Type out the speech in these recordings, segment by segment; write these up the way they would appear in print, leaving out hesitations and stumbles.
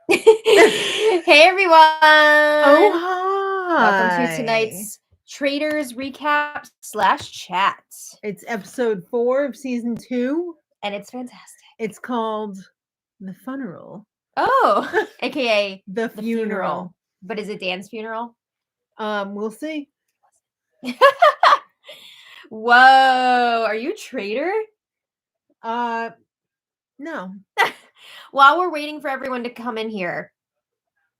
Hey everyone! Oh, hi! Welcome to tonight's Traitors recap / chat. It's episode 4 of season 2. And it's fantastic. It's called The Funeral. Oh, aka The the Funeral. But is it Dan's funeral? We'll see. Whoa, are you a traitor? No. While we're waiting for everyone to come in here,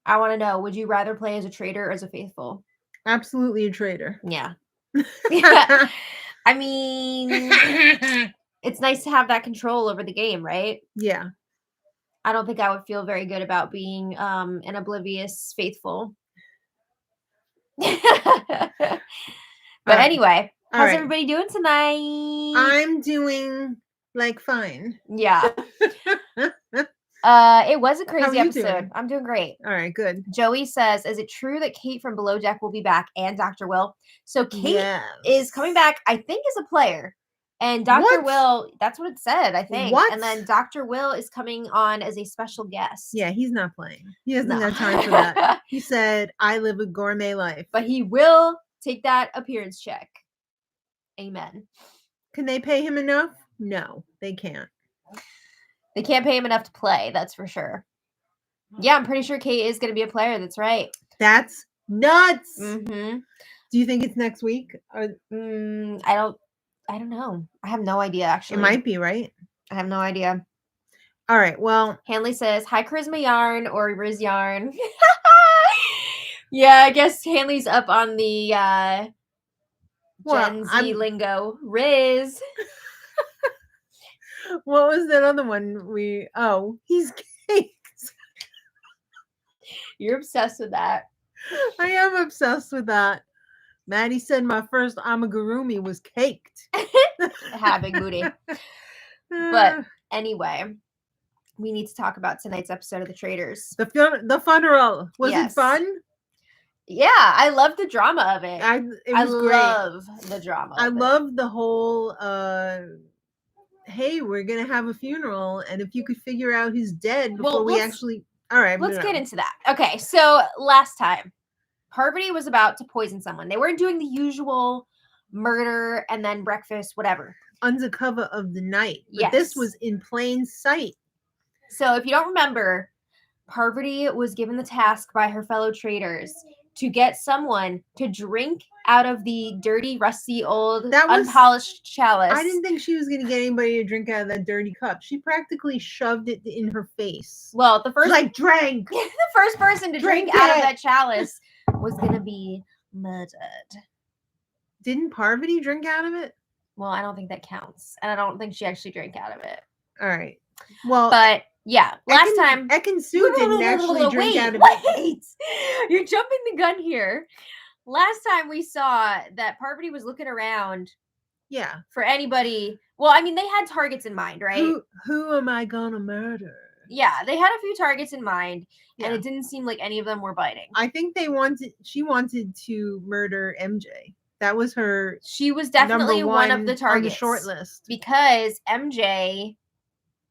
I want to know, would you rather play as a traitor or as a faithful? Absolutely a traitor. Yeah. I mean, it's nice to have that control over the game, right? Yeah. I don't think I would feel very good about being an oblivious faithful. But anyway, how's everybody doing tonight? I'm doing fine. Yeah. It was a crazy episode. Doing? I'm doing great. All right, good. Joey says, is it true that Kate from Below Deck will be back and Dr. Will? So Kate is coming back, I think, as a player. And Dr. Will, that's what it said, I think. What? And then Dr. Will is coming on as a special guest. Yeah, he's not playing. He doesn't have time for that. He said, I live a gourmet life. But he will take that appearance check. Amen. Can they pay him enough? No, they can't. They can't pay him enough to play, that's for sure. Yeah, I'm pretty sure Kate is going to be a player. That's right. That's nuts. Mm-hmm. Do you think it's next week? Or... I don't know. I have no idea, actually. It might be, right? I have no idea. All right, well. Hanley says, hi, Charisma Yarn or Riz Yarn. Yeah, I guess Hanley's up on the Gen Z lingo. Riz. What was that other one he's caked. You're obsessed with that. I am obsessed with that. Maddie said my first amigurumi was caked. Big booty. But anyway, we need to talk about tonight's episode of The Traitors. The funeral. Was it fun? Yeah, I love the drama of it. It was great. I love the drama. I love the whole hey, we're gonna have a funeral, and if you could figure out who's dead before we actually. All right, let's get into that. Okay, so last time, Parvati was about to poison someone. They weren't doing the usual murder and then breakfast, whatever. Under cover of the night. But this was in plain sight. So if you don't remember, Parvati was given the task by her fellow traitors to get someone to drink out of the dirty, rusty, old, unpolished chalice. I didn't think she was going to get anybody to drink out of that dirty cup. She practically shoved it in her face. Well, the first... drank! The first person to drink out of that chalice was going to be murdered. Didn't Parvati drink out of it? Well, I don't think that counts. And I don't think she actually drank out of it. All right. Well... But... yeah, last time Ekin-Su didn't actually drink out of it. You're jumping the gun here. Last time we saw that Parvati was looking around. Yeah. For anybody. Well, I mean, they had targets in mind, right? Who am I gonna murder? Yeah, they had a few targets in mind, and it didn't seem like any of them were biting. I think she wanted to murder MJ. That was her. She was definitely one of the targets on the short list because MJ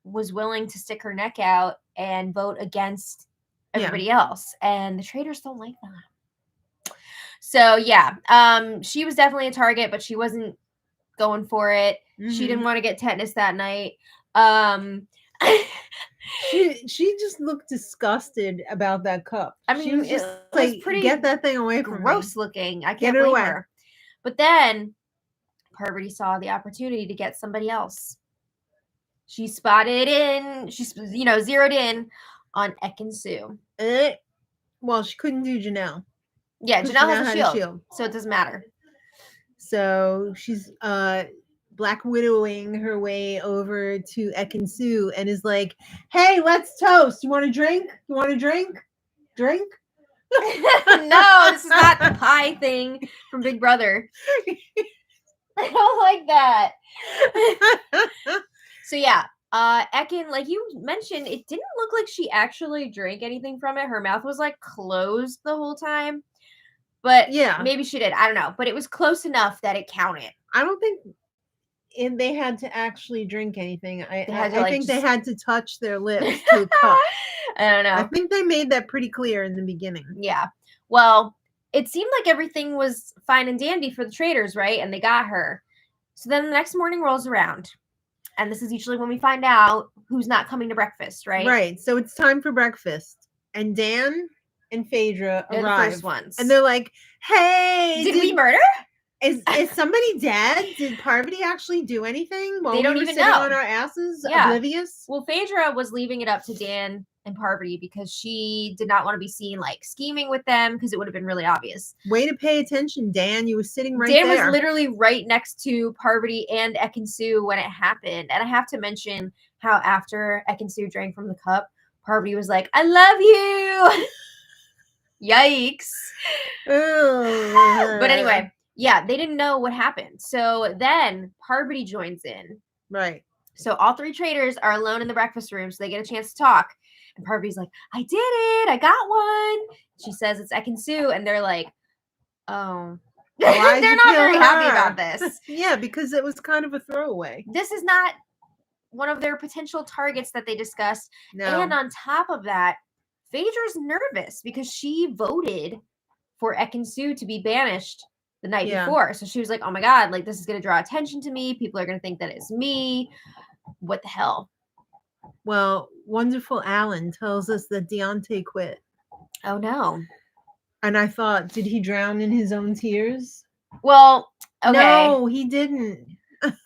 was willing to stick her neck out and vote against everybody else. And the traitors don't like that. So, yeah, she was definitely a target, but she wasn't going for it. Mm-hmm. She didn't want to get tetanus that night. She just looked disgusted about that cup. I mean, she was just like, pretty get that thing away from me. Gross looking. I can't blame her. But then Parvati saw the opportunity to get somebody else. She zeroed in on Ekin-Su. Well, she couldn't do Janelle. Yeah, Janelle has a shield, so it doesn't matter. So she's Black Widowing her way over to Ekin-Su and is like, hey, let's toast. You want a drink? You want a drink? Drink? No, this is not the pie thing from Big Brother. I don't like that. So yeah, Ekin, like you mentioned, it didn't look like she actually drank anything from it. Her mouth was like closed the whole time. But yeah, maybe she did. I don't know. But it was close enough that it counted. I don't think they had to actually drink anything. I think they just... had to touch their lips to a cup. I don't know. I think they made that pretty clear in the beginning. Yeah. Well, it seemed like everything was fine and dandy for the Traitors, right? And they got her. So then the next morning rolls around. And this is usually when we find out who's not coming to breakfast, right? Right. So it's time for breakfast. And Dan and Phaedra They're arrive. the first ones. And they're like, hey, did we murder? Is somebody dead? Did Parvati actually do anything while they don't we were even sitting know. on our asses, Yeah. oblivious? Well, Phaedra was leaving it up to Dan and Parvati because she did not want to be seen like scheming with them because it would have been really obvious. Way to pay attention, Dan. You were sitting right there. Dan was literally right next to Parvati and Ekin-Su when it happened. And I have to mention how after Ekin-Su drank from the cup, Parvati was like, I love you. Yikes. But anyway, yeah, they didn't know what happened. So then Parvati joins in. Right. So all three Traitors are alone in the breakfast room, so they get a chance to talk. And Parvati's like, I did it. I got one. She says it's Ekin-Su, and they're like, oh. They're not very happy about this. Yeah, because it was kind of a throwaway. This is not one of their potential targets that they discussed. No. And on top of that, Phaedra's nervous because she voted for Ekin-Su to be banished the night before. So she was like, oh my God, like this is going to draw attention to me. People are going to think that it's me. What the hell? Well, wonderful Alan tells us that Deontay quit. Oh no. And I thought, did he drown in his own tears? Well, okay. No, he didn't.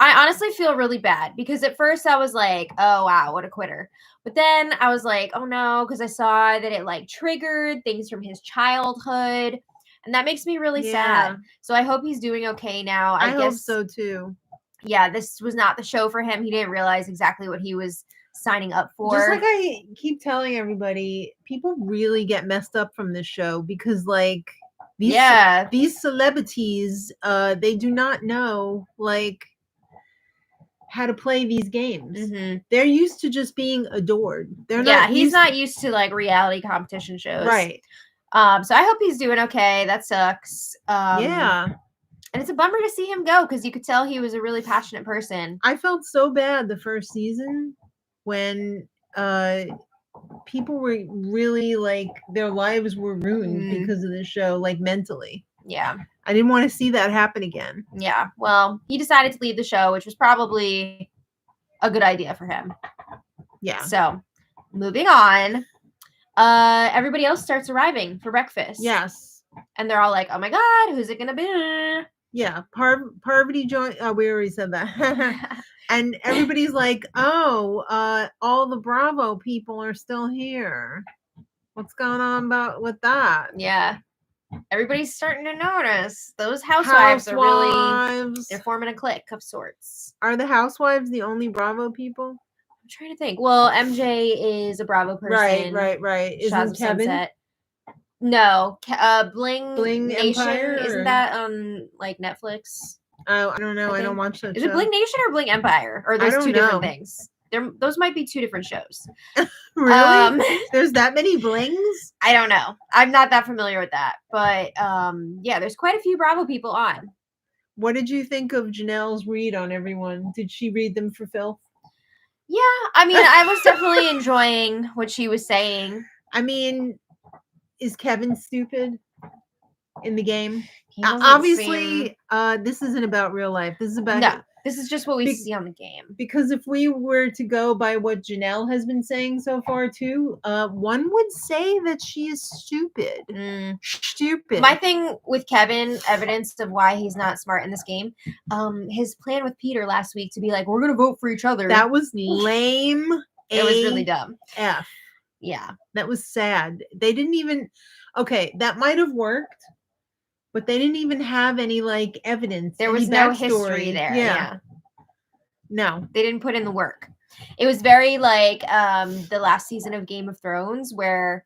I honestly feel really bad because at first I was like, oh wow, what a quitter. But then I was like, oh no, because I saw that it like triggered things from his childhood. And that makes me really sad. So I hope he's doing okay now. I guess hope so too. Yeah, this was not the show for him. He didn't realize exactly what he was signing up for. Just like I keep telling everybody, people really get messed up from this show because like these celebrities, they do not know like how to play these games. Mm-hmm. They're used to just being adored. He's not used to like reality competition shows. Right. So I hope he's doing okay. That sucks. And it's a bummer to see him go because you could tell he was a really passionate person. I felt so bad the first season when people were really like their lives were ruined because of the show, like mentally. Yeah. I didn't want to see that happen again. Yeah. Well, he decided to leave the show, which was probably a good idea for him. Yeah. So moving on. Everybody else starts arriving for breakfast. Yes. And they're all like, oh my God, who's it gonna be? Yeah. Parvati joined. We already said that. And everybody's like, oh, all the Bravo people are still here. What's going on with that? Yeah. Everybody's starting to notice. Those housewives are really, they're forming a clique of sorts. Are the housewives the only Bravo people? I'm trying to think. Well, MJ is a Bravo person. Right. Isn't Kevin? Sunset. No. Bling Nation. Empire, Isn't that on like Netflix? Oh, I don't know. I don't watch that show. Is it Bling Nation or Bling Empire? Or there's two different things? Those might be two different shows. Really? There's that many blings? I don't know. I'm not that familiar with that. But yeah, there's quite a few Bravo people on. What did you think of Janelle's read on everyone? Did she read them for filth? Yeah, I mean, I was definitely enjoying what she was saying. I mean, is Kevin stupid in the game? Obviously, this isn't about real life. This is about this is just what we see on the game. Because if we were to go by what Janelle has been saying so far too, one would say that she is stupid. Stupid. My thing with Kevin, evidence of why he's not smart in this game, his plan with Peter last week to be like, we're gonna vote for each other. That was lame. It was really dumb. Yeah. That was sad. They didn't even that might have worked. But they didn't even have any like evidence. There was no history there. Yeah. No. They didn't put in the work. It was very like the last season of Game of Thrones where,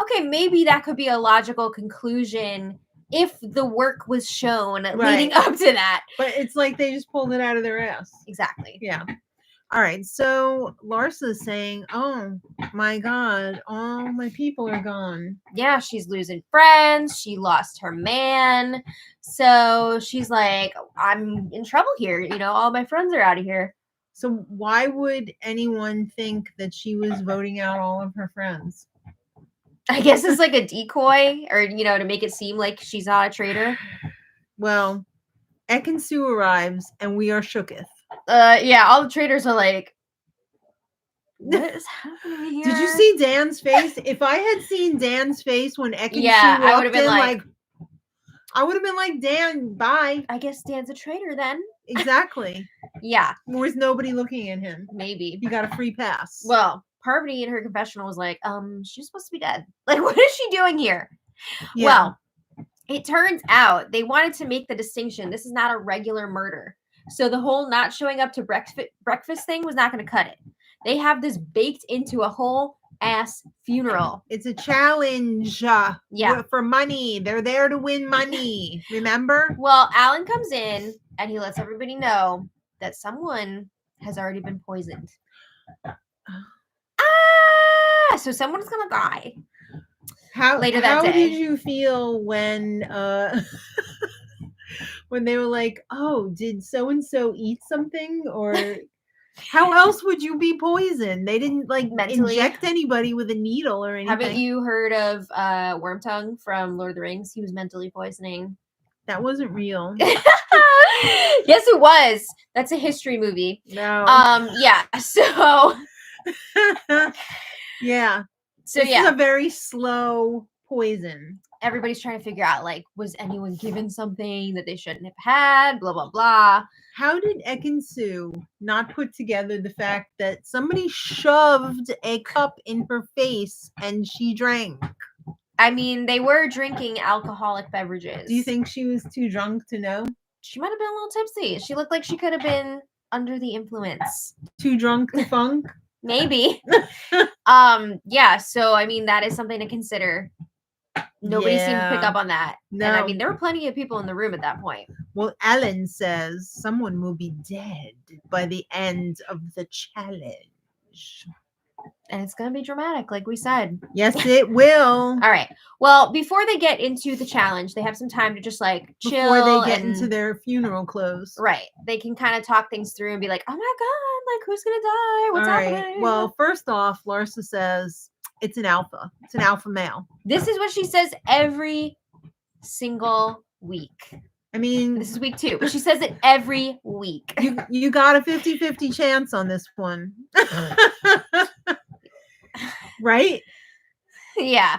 okay, maybe that could be a logical conclusion if the work was shown leading up to that. But it's like they just pulled it out of their ass. Exactly. Yeah. All right, so Larsa's saying, "Oh my God, all my people are gone." Yeah, she's losing friends. She lost her man. So she's like, I'm in trouble here. You know, all my friends are out of here. So why would anyone think that she was voting out all of her friends? I guess it's like a decoy, or, you know, to make it seem like she's not a traitor. Well, Ekin-Su arrives and we are shooketh. Yeah, all the traitors are like, what is happening here? Did you see Dan's face? If I had seen Dan's face when Ekin-Su Yeah, I would walked have been in, like, I would have been like, Dan, bye. I guess Dan's a traitor then. Exactly. Yeah, There was nobody looking at him. maybe. He got a free pass. Well, Parvati in her confessional was like, she's supposed to be dead. Like, what is she doing here? Yeah. Well, it turns out they wanted to make the distinction. This is not a regular murder. So the whole not showing up to breakfast thing was not going to cut it. They have this baked into a whole ass funeral. It's a challenge. Yeah. For money. They're there to win money. Remember? Well, Alan comes in and he lets everybody know that someone has already been poisoned. So someone's going to die. Later that day. How did you feel when when they were like, "Oh, did so and so eat something?" Or how else would you be poisoned? They didn't Mentally inject anybody with a needle or anything. Haven't you heard of Wormtongue from Lord of the Rings? He was mentally poisoning. That wasn't real. Yes, it was. That's a history movie. No. Yeah. So. Yeah. So this yeah, is a very slow poison. Everybody's trying to figure out, like, was anyone given something that they shouldn't have had? Blah blah blah. How did Ekin-Su not put together the fact that somebody shoved a cup in her face and she drank? I mean, they were drinking alcoholic beverages. Do you think she was too drunk to know? She might have been a little tipsy. She looked like she could have been under the influence. Too drunk to funk? Maybe. Yeah, so I mean, that is something to consider. Nobody seemed to pick up on that. No. And I mean, there were plenty of people in the room at that point. Well, Alan says someone will be dead by the end of the challenge. And it's going to be dramatic, like we said. Yes, it will. All right. Well, before they get into the challenge, they have some time to just, like, chill. Before they get into their funeral clothes. Right. They can kind of talk things through and be like, oh my God, like, who's going to die? What's happening? Well, first off, Larsa says it's an alpha. It's an alpha male. This is what she says every single week. I mean, this is week 2, but she says it every week. You got a 50-50 chance on this one. Right? Yeah.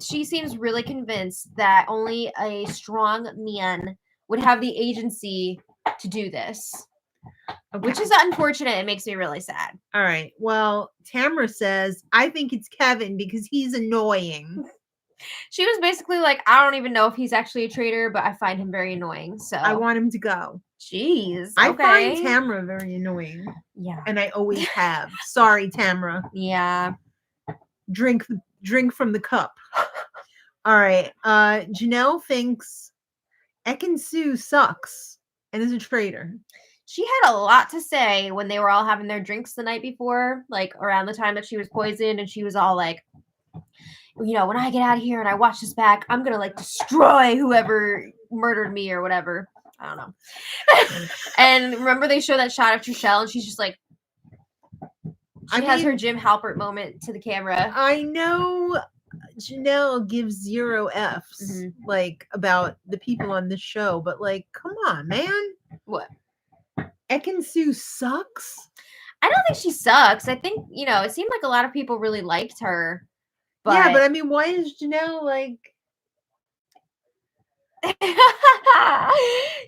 She seems really convinced that only a strong man would have the agency to do this. Okay. Which is unfortunate. It makes me really sad. All right. Well, Tamara says, I think it's Kevin because he's annoying. She was basically like, I don't even know if he's actually a traitor, but I find him very annoying. So I want him to go. Jeez. Okay. I find Tamara very annoying. Yeah. And I always have. Sorry, Tamara. Yeah. Drink from the cup. All right. Janelle thinks Ekin-Su sucks and is a traitor. She had a lot to say when they were all having their drinks the night before, like around the time that she was poisoned, and she was all like, you know, when I get out of here and I watch this back, I'm gonna like destroy whoever murdered me or whatever. I don't know. And remember they show that shot of Trishelle and she's just like, she has her Jim Halpert moment to the camera. I know Janelle gives 0 Fs like about the people on this show, but like, come on, man. What? Ekin-Su sucks? I don't think she sucks. I think, you know, it seemed like a lot of people really liked her. But... Yeah, but I mean, why is Janelle like...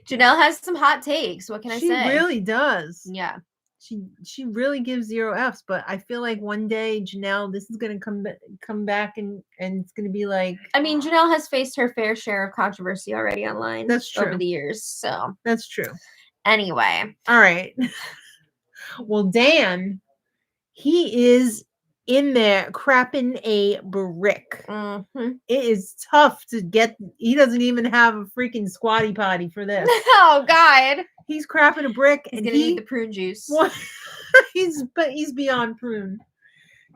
Janelle has some hot takes. What can I say? She really does. Yeah. She really gives 0 Fs, but I feel like one day Janelle, this is gonna come back and it's gonna be like. I mean, Janelle has faced her fair share of controversy already online. That's true. Over the years, so that's true. Anyway, all right. Well, Dan, he is in there crapping a brick. Mm-hmm. It is tough to get. He doesn't even have a freaking squatty potty for this. Oh God. He's crapping a brick. He's gonna need the prune juice. he's beyond prune.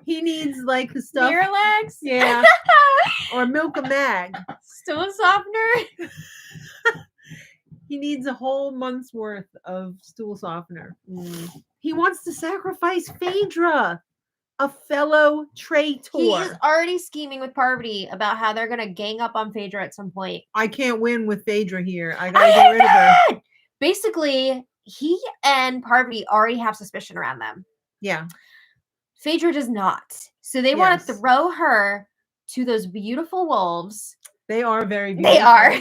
He needs like the stuff. Miralax? Yeah. Or Milk a Mag. Stool softener? He needs a whole month's worth of stool softener. He wants to sacrifice Phaedra, a fellow traitor. He is already scheming with Parvati about how they're gonna gang up on Phaedra at some point. I can't win with Phaedra here. I gotta get rid of her. Basically, he and Parvati already have suspicion around them. Yeah. Phaedra does not. So they want to throw her to those beautiful wolves. They are very beautiful. They are.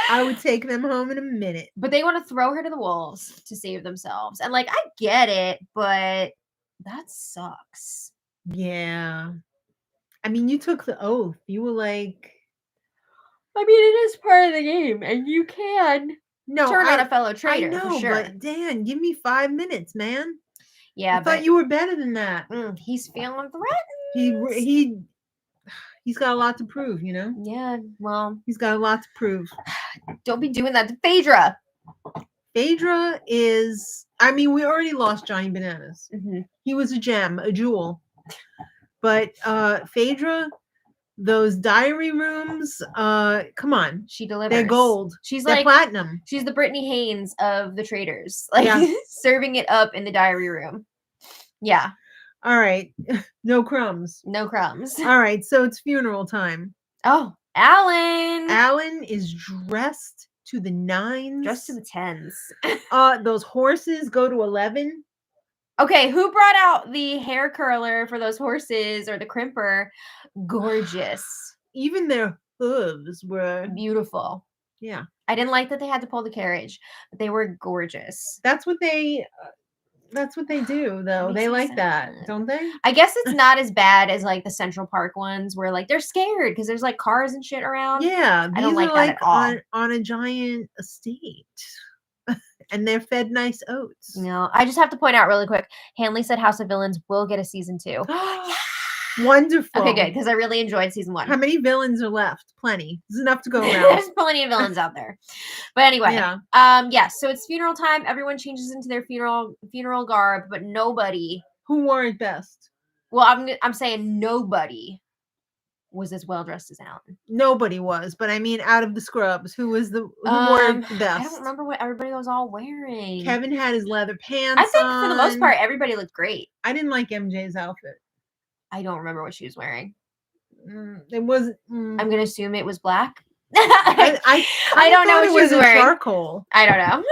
I would take them home in a minute. But they want to throw her to the wolves to save themselves. And like, I get it, but that sucks. Yeah. I mean, you took the oath. You were like... I mean, it is part of the game, and you can turn on a fellow traitor. I know, for sure. But Dan, give me 5 minutes, man. Yeah, I thought you were better than that. He's feeling threatened. He's got a lot to prove, you know? Yeah, well. He's got a lot to prove. Don't be doing that to Phaedra. Phaedra is... I mean, we already lost Johnny Bananas. Mm-hmm. He was a gem, a jewel. But Phaedra, those diary rooms, come on. She delivers. They're gold. They're platinum. She's the Brittany Haynes of the Traitors. Like, serving it up in the diary room. Yeah. All right. No crumbs. No crumbs. All right. So it's funeral time. Oh, Alan. Alan is dressed to the 9s. Dressed to the 10s. Those horses go to 11. Okay, who brought out the hair curler for those horses or the crimper? Gorgeous. Even their hooves were beautiful. Yeah. I didn't like that they had to pull the carriage, but they were gorgeous. That's what they do, though. They like that, don't they? I guess it's not as bad as like the Central Park ones where like they're scared because there's like cars and shit around. Yeah, I don't like that at all. On a giant estate. And they're fed nice oats. No, I just have to point out really quick. Hanley said House of Villains will get a season 2. Wonderful. Okay, good, because I really enjoyed season 1. How many villains are left? Plenty. There's enough to go around. There's plenty of villains out there. But anyway, so it's funeral time. Everyone changes into their funeral garb, but nobody. Who wore it best? Well, I'm saying nobody was as well dressed as Alan. Nobody was, but I mean, out of the scrubs, who wore it the best? I don't remember what everybody was all wearing. Kevin had his leather pants. I think for the most part, everybody looked great. I didn't like MJ's outfit. I don't remember what she was wearing. It was. I'm gonna assume it was black. I don't know what she was wearing. Charcoal. I don't know.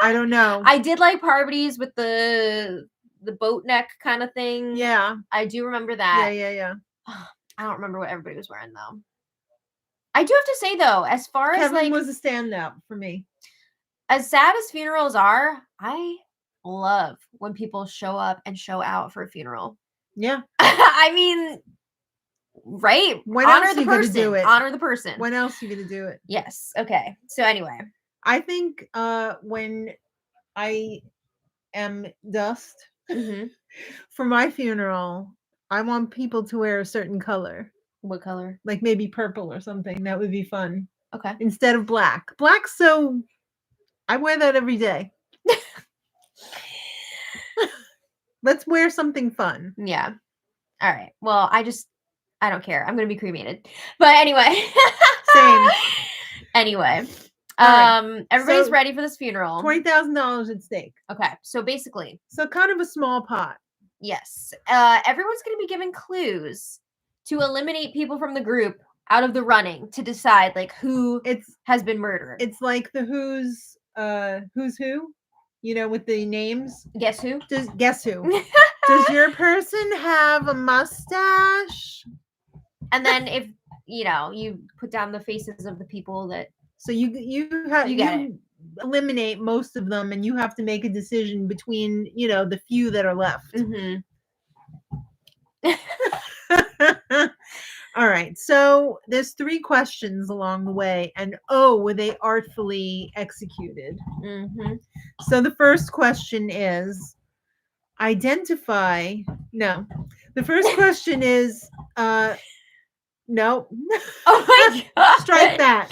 I don't know. I did like Parvati's with the boat neck kind of thing. Yeah, I do remember that. Yeah. I don't remember what everybody was wearing though. I do have to say though, as far Kevin as like was a standout for me. As sad as funerals are, I love when people show up and show out for a funeral. Yeah. I mean, right? When honor else the are you gonna person. do it? Honor the person. When else are you gonna do it? Yes. Okay. So anyway, I think when I am dust for my funeral, I want people to wear a certain color. What color? Like maybe purple or something. That would be fun. Okay. Instead of black. Black, so I wear that every day. Let's wear something fun. Yeah. All right. Well, I don't care. I'm going to be cremated. But anyway. Same. Anyway. Right. Everybody's ready for this funeral. $20,000 at stake. Okay. So basically. So kind of a small pot. Yes. Everyone's going to be given clues to eliminate people from the group out of the running to decide like who has been murdered. It's like the who's who, you know, with the names. Guess who? Guess who? Does your person have a mustache? And then if you put down the faces of the people that. So you eliminate most of them, and you have to make a decision between the few that are left. All right. So there's 3 questions along the way, and were they artfully executed? So the first question is identify. No, the first question is no. Oh my god! Strike that.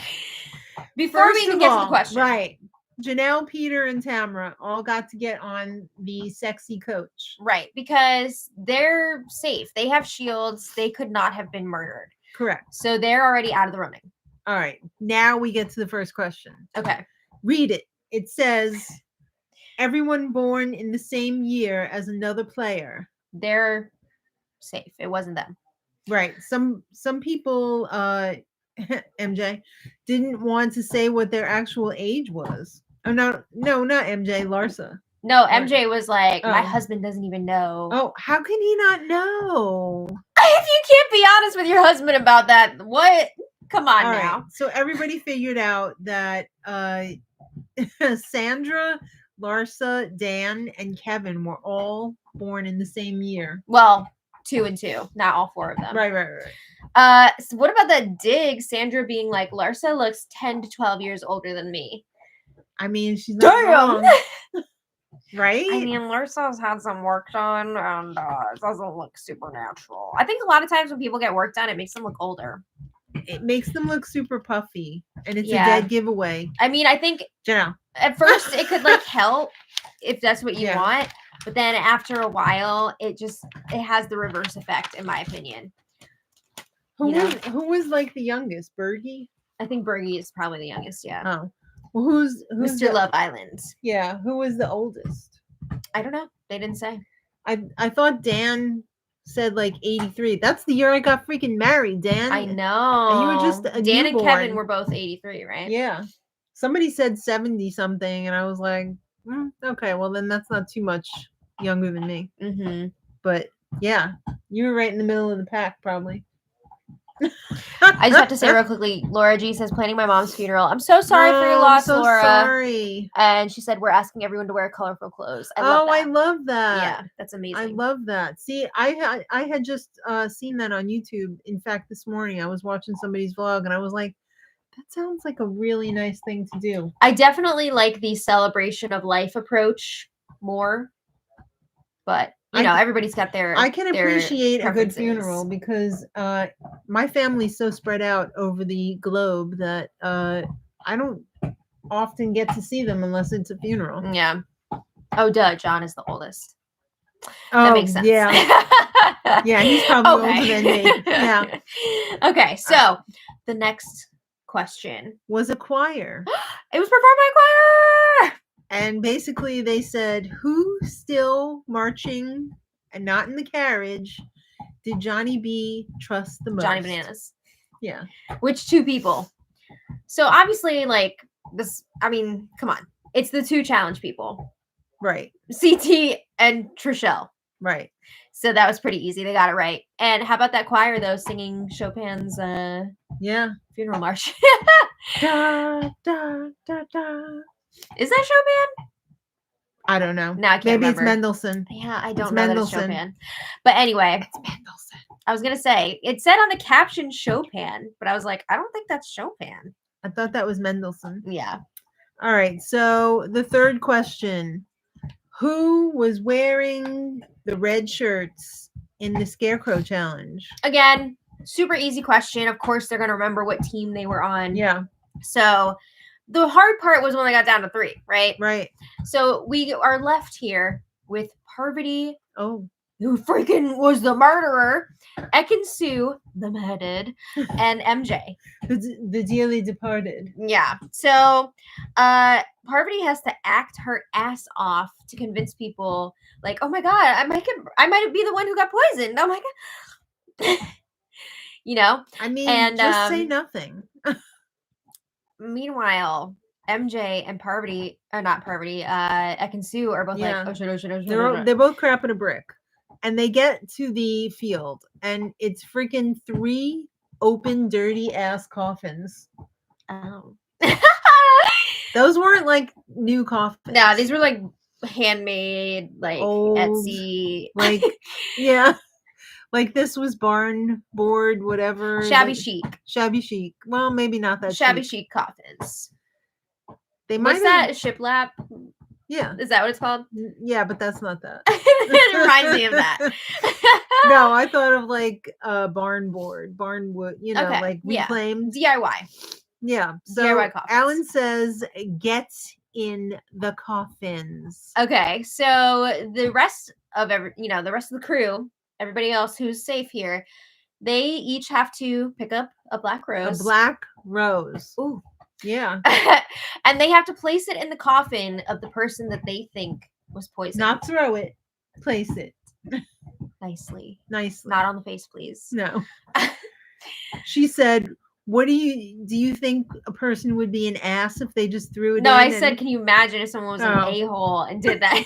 Before we even get to the question, right? Janelle, Peter, and Tamara all got to get on the sexy coach. Right, because they're safe. They have shields. They could not have been murdered. Correct. So they're already out of the running. All right. Now we get to the first question. Okay. Read it. It says, everyone born in the same year as another player. They're safe. It wasn't them. Right. Some people, MJ, didn't want to say what their actual age was. Oh, no, not MJ, Larsa. No, MJ was like, my Oh. husband doesn't even know. Oh, how can he not know? If you can't be honest with your husband about that, what? Come on All now. right. So everybody figured out that Sandra, Larsa, Dan, and Kevin were all born in the same year. Well, 2 and 2, not all 4 of them. Right. So what about that dig? Sandra being like, Larsa looks 10 to 12 years older than me. I mean, she's not wrong. Right? I mean, Larsa's had some work done, and it doesn't look super natural. I think a lot of times when people get work done, it makes them look older. It makes them look super puffy, and it's Yeah. a dead giveaway. I mean, I think Janelle. at first it could like help if that's what you Yeah. want, but then after a while, it has the reverse effect, in my opinion. Who was like the youngest? Bergie? I think Bergie is probably the youngest. Yeah. Oh. Well, who's Mr. Love Island? Yeah. Who was the oldest? I don't know. They didn't say. I thought Dan said like 83. That's the year I got freaking married, Dan. I know. And you were just a Dan newborn. and Kevin were both 83, right? Yeah. Somebody said 70 something, and I was like, okay, well then that's not too much younger than me. Mm-hmm. But yeah, you were right in the middle of the pack, probably. I just have to say real quickly, Laura G says, planning my mom's funeral. I'm so sorry for your loss, I'm so Laura. Sorry. And she said, we're asking everyone to wear colorful clothes. I love that. I love that. Yeah, that's amazing. I love that. See, I had just seen that on YouTube. In fact, this morning I was watching somebody's vlog, and I was like, that sounds like a really nice thing to do. I definitely like the celebration of life approach more. But everybody's got their. I can appreciate a good preferences. funeral because my family's so spread out over the globe that I don't often get to see them unless it's a funeral. Yeah. Oh, duh. John is the oldest. Oh, That makes sense. Yeah. Yeah, he's probably older than me. Yeah. Okay, so the next question was a choir. It was performed by a choir. And basically they said, who still marching and not in the carriage did Johnny B trust the most? Johnny Bananas. Yeah. Which 2 people? So obviously, like this, I mean, come on. It's the 2 challenge people. Right. CT and Trishelle. Right. So that was pretty easy. They got it right. And how about that choir, though, singing Chopin's funeral march? Da, da, da, da. Is that Chopin? I don't know. No, I can't Maybe remember. It's Mendelssohn. Yeah, I don't It's know Mendelssohn. that it's Chopin. But anyway. It's Mendelssohn. I was going to say, it said on the caption Chopin, but I was like, I don't think that's Chopin. I thought that was Mendelssohn. Yeah. All right. So the third question. Who was wearing the red shirts in the Scarecrow Challenge? Again, super easy question. Of course, they're going to remember what team they were on. Yeah. So the hard part was when they got down to 3, right? Right. So we are left here with Parvati, who freaking was the murderer, Ekin-Su, the murdered, and MJ. The dearly departed. Yeah. So Parvati has to act her ass off to convince people, like, oh my God, I might be the one who got poisoned. Oh my God. I mean, and, just say nothing. Meanwhile, MJ and Parvati, not Parvati, Ekin-Su are both like, oh shit. They're both crapping a brick. And they get to the field, and it's freaking 3 open, dirty ass coffins. Oh. Those weren't like new coffins. No, these were like handmade, like old, Etsy. Like, yeah. Like this was barn board, whatever. Shabby chic. Shabby chic. Well, maybe not that Shabby chic coffins. They might What's that? Shiplap? Yeah. Is that what it's called? Yeah, but that's not that. It reminds me of that. No, I thought of like barnwood, like reclaimed. DIY. Yeah. So DIY coffins. Alan says, get in the coffins. Okay, so the rest of the rest of the crew, everybody else who's safe here, they each have to pick up a black rose. A black rose. Ooh. Yeah. And they have to place it in the coffin of the person that they think was poisoned. Not throw it. Place it. Nicely. Nicely. Not on the face, please. No. She said, "What do you think a person would be an ass if they just threw it No, in?" I said, can you imagine if someone was an a-hole and did that?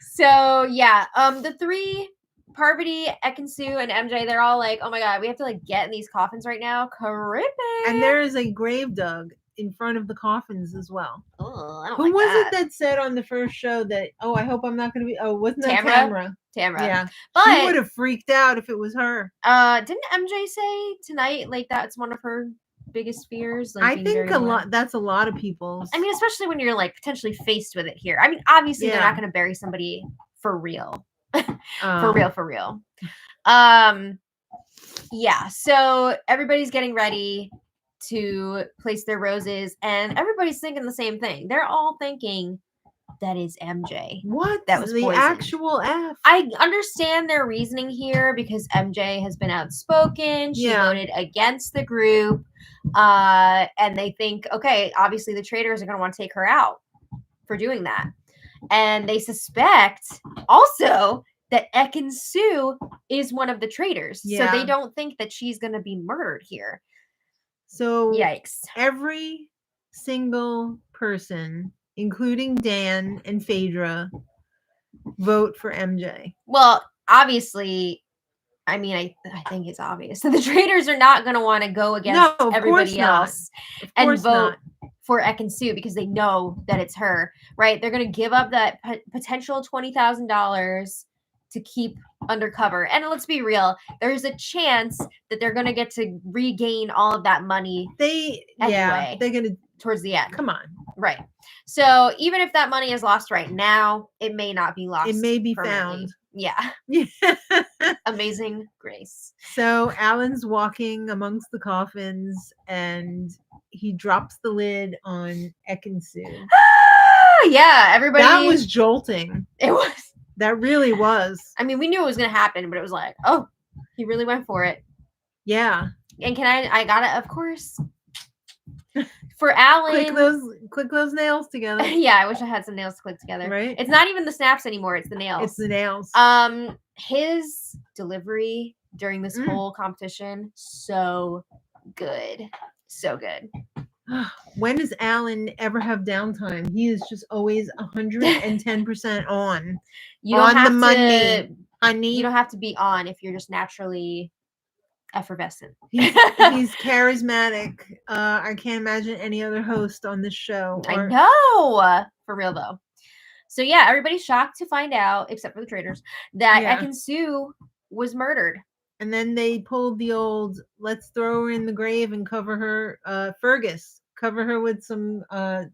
So yeah, the three, Parvati, Ekansu, and MJ, they're all like, oh my god, we have to like get in these coffins right now. Creepy. And there is a grave dug in front of the coffins as well. Oh, I don't Who like was that. it that said on the first show that, oh, I hope I'm not going to be, oh, wasn't that Tamra? Tamra? Yeah. But she would have freaked out if it was her. Didn't MJ say tonight, like, that's one of her biggest fears? Like, I think that's a lot of people's. I mean, especially when you're like potentially faced with it here. I mean, obviously they're not going to bury somebody for real. For real. Yeah, so everybody's getting ready to place their roses, and everybody's thinking the same thing. They're all thinking that is MJ. What? That was the poisoned. Actual F. I understand their reasoning here because MJ has been outspoken. She voted against the group. And they think, okay, obviously the traitors are going to want to take her out for doing that. And they suspect also that Ekansu is one of the traitors. So they don't think that she's going to be murdered here. So yikes. Every single person, including Dan and Phaedra, vote for MJ. Well, obviously, I mean, I think it's obvious that the traitors are not going to want to go against everybody else and vote for Ekansu because they know that it's her, right? They're going to give up that potential $20,000 to keep undercover. And let's be real, there's a chance that they're going to get to regain all of that money anyway. They're going to towards the end. Come on. Right. So even if that money is lost right now, it may not be lost. It may be found. Yeah. Amazing grace. So Alan's walking amongst the coffins and he drops the lid on Ekansu. Yeah, everybody. That was jolting. It was. That really was. I mean, we knew it was going to happen, but it was like, oh, he really went for it. Yeah. And I got it, of course. For Alan. Click those nails together. Yeah, I wish I had some nails to click together. Right? It's not even the snaps anymore, it's the nails. It's the nails. His delivery during this whole competition, so good. So good. When does Alan ever have downtime? He is just always 110% on. You don't have the money, honey. You don't have to be on if you're just naturally effervescent. He's charismatic. I can't imagine any other host on this show. I know. For real though. So yeah, everybody's shocked to find out, except for the traitors, that Ekansu was murdered. And then they pulled the old, let's throw her in the grave and cover her, Fergus. Cover her with some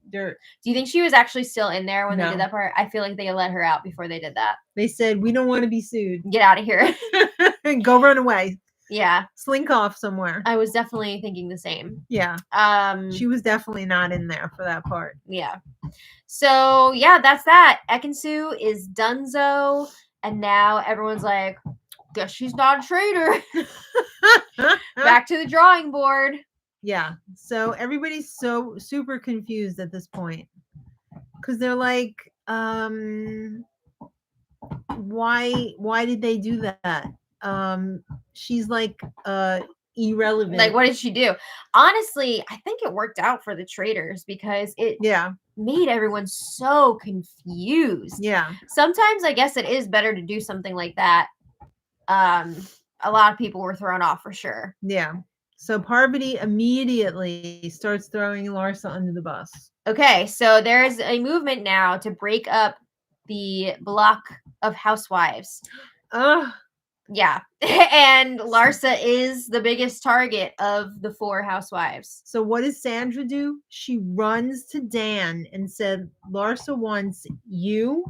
dirt. Do you think she was actually still in there when they did that part? I feel like they let her out before they did that. They said, we don't want to be sued. Get out of here. And go run away. Yeah. Slink off somewhere. I was definitely thinking the same. Yeah. She was definitely not in there for that part. Yeah. So, yeah, that's that. Ekansu is donezo. And now everyone's like, guess she's not a traitor. Back to the drawing board. Yeah. So everybody's so super confused at this point. Because they're like, why did they do that? She's like irrelevant. Like, what did she do? Honestly, I think it worked out for the traitors because it made everyone so confused. Yeah. Sometimes I guess it is better to do something like that. A lot of people were thrown off for sure. Yeah. So Parvati immediately starts throwing Larsa under the bus. Okay, so there is a movement now to break up the block of housewives. Yeah. And Larsa is the biggest target of the 4 housewives. So what does Sandra do? She runs to Dan and said, Larsa wants you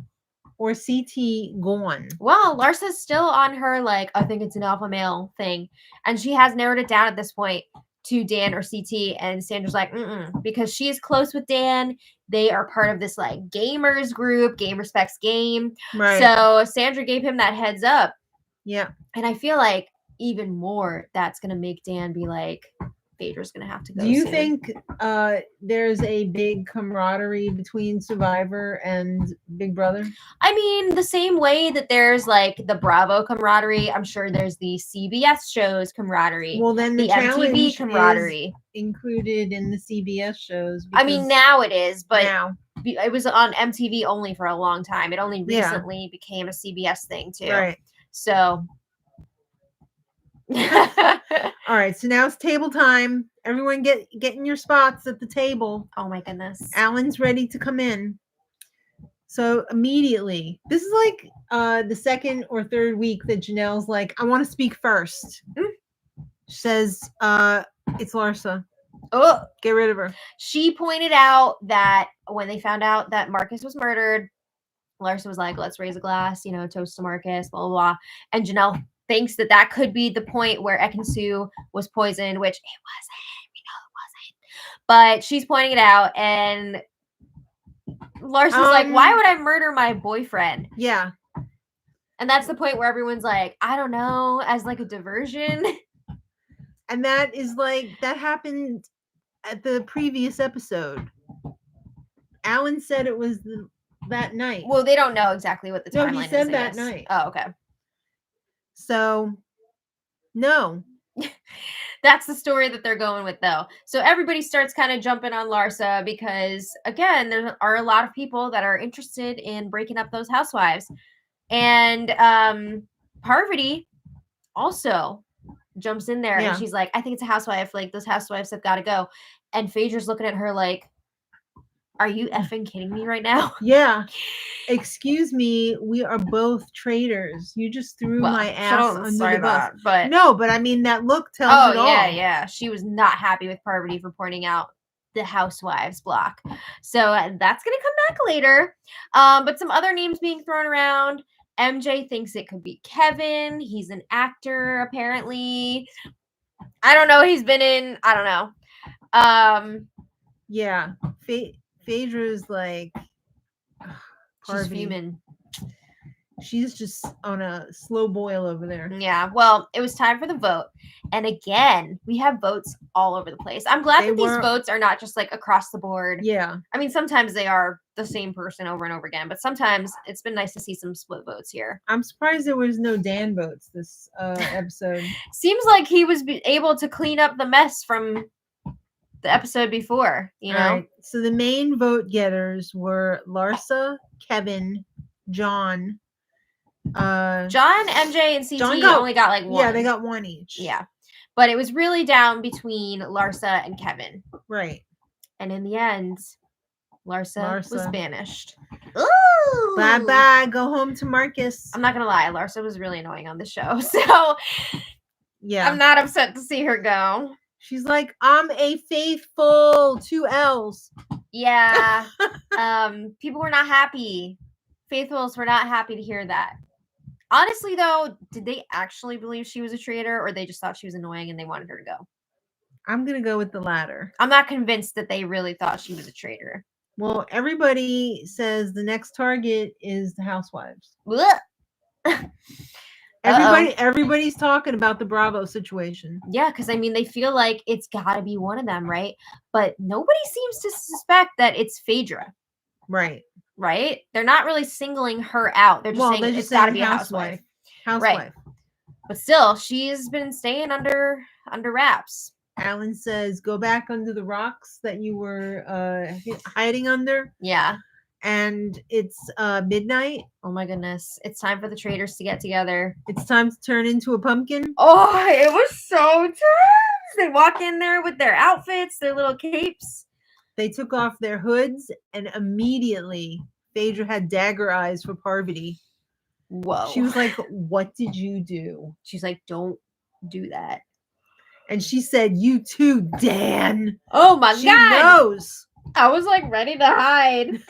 or CT gone. Well, Larsa's still on her, like, I think it's an alpha male thing. And she has narrowed it down at this point to Dan or CT, and Sandra's like, because she is close with Dan. They are part of this like gamers group, Game Respects Game. Right. So Sandra gave him that heads up. Yeah. And I feel like even more that's gonna make Dan be like, Phaedra's gonna have to go. Do you soon. think there's a big camaraderie between Survivor and Big Brother? I mean, the same way that there's like the Bravo camaraderie, I'm sure there's the CBS shows camaraderie. Well, then the MTV camaraderie is included in the CBS shows. I mean, now it is, but now it was on MTV only for a long time. It only recently became a CBS thing too. Right. So. All right, so now it's table time. Everyone get in your spots at the table. Oh my goodness. Alan's ready to come in. So immediately, this is like the second or third week that Janelle's like, I want to speak first. She says, it's Larsa. Oh, get rid of her. She pointed out that when they found out that Marcus was murdered, Larsa was like, let's raise a glass, toast to Marcus, blah, blah, blah. And Janelle thinks that could be the point where Ekin-Su was poisoned, which it wasn't. We know it wasn't. But she's pointing it out, and Larsa's like, why would I murder my boyfriend? Yeah. And that's the point where everyone's like, I don't know, as like a diversion. And that is like, that happened at the previous episode. Alan said it was that night. Well, they don't know exactly what the timeline is. No, he said that night. Oh, okay. So, no. That's the story that they're going with, though. So everybody starts kind of jumping on Larsa because, again, there are a lot of people that are interested in breaking up those housewives. And Parvati also jumps in there, and she's like, I think it's a housewife. Like, those housewives have got to go. And Phaedra's looking at her like, are you effing kidding me right now? Yeah. Excuse me, we are both traitors. You just threw my ass under the bus. But no, but I mean, that look tells it all. Yeah. She was not happy with Parvati for pointing out the housewives block. So that's going to come back later. But some other names being thrown around. MJ thinks it could be Kevin. He's an actor, apparently. I don't know. He's been in, I don't know. Yeah. Phaedra's like, she's fuming. She's just on a slow boil over there. Yeah. Well, it was time for the vote. And again, we have votes all over the place. I'm glad that these votes are not just like across the board. Yeah. I mean, sometimes they are the same person over and over again, but sometimes it's been nice to see some split votes here. I'm surprised there was no Dan votes this episode. Seems like he was able to clean up the mess from the episode before, All right. So the main vote getters were Larsa, Kevin, John, MJ, and CT only got like one. Yeah, they got one each. Yeah. But it was really down between Larsa and Kevin. Right. And in the end, Larsa was banished. Ooh! Bye-bye. Go home to Marcus. I'm not going to lie. Larsa was really annoying on the show. So, yeah. I'm not upset to see her go. She's like, I'm a faithful 2 L's. Yeah. People were not happy. Faithfuls were not happy to hear that. Honestly, though, did they actually believe she was a traitor, or they just thought she was annoying and they wanted her to go? I'm going to go with the latter. I'm not convinced that they really thought she was a traitor. Well, everybody says the next target is the housewives. Everybody's talking about the Bravo situation. Yeah, because I mean, they feel like it's got to be one of them, right? But nobody seems to suspect that it's Phaedra. Right? They're not really singling her out. They're just saying it's got to be a housewife. Right. But still, she's been staying under wraps. Alan says, go back under the rocks that you were hiding under. Yeah. And it's midnight. Oh my goodness. It's time for the traitors to get together. It's time to turn into a pumpkin. Oh, it was so tense. They walk in there with their outfits, their little capes. They took off their hoods, and immediately Phaedra had dagger eyes for Parvati. Whoa. She was like, what did you do? She's like, don't do that. And she said, you too, Dan. Oh my God. She knows. I was like ready to hide.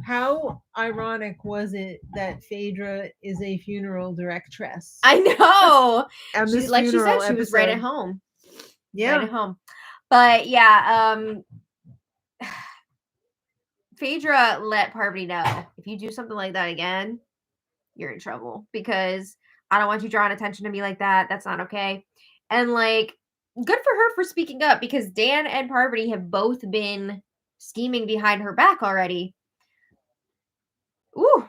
How ironic was it that Phaedra is a funeral directress? I know. And like she said, she was right at home. Yeah. Right at home. But yeah, Phaedra let Parvati know, if you do something like that again, you're in trouble, because I don't want you drawing attention to me like that. That's not okay. And like, good for her for speaking up, because Dan and Parvati have both been scheming behind her back already. Ooh.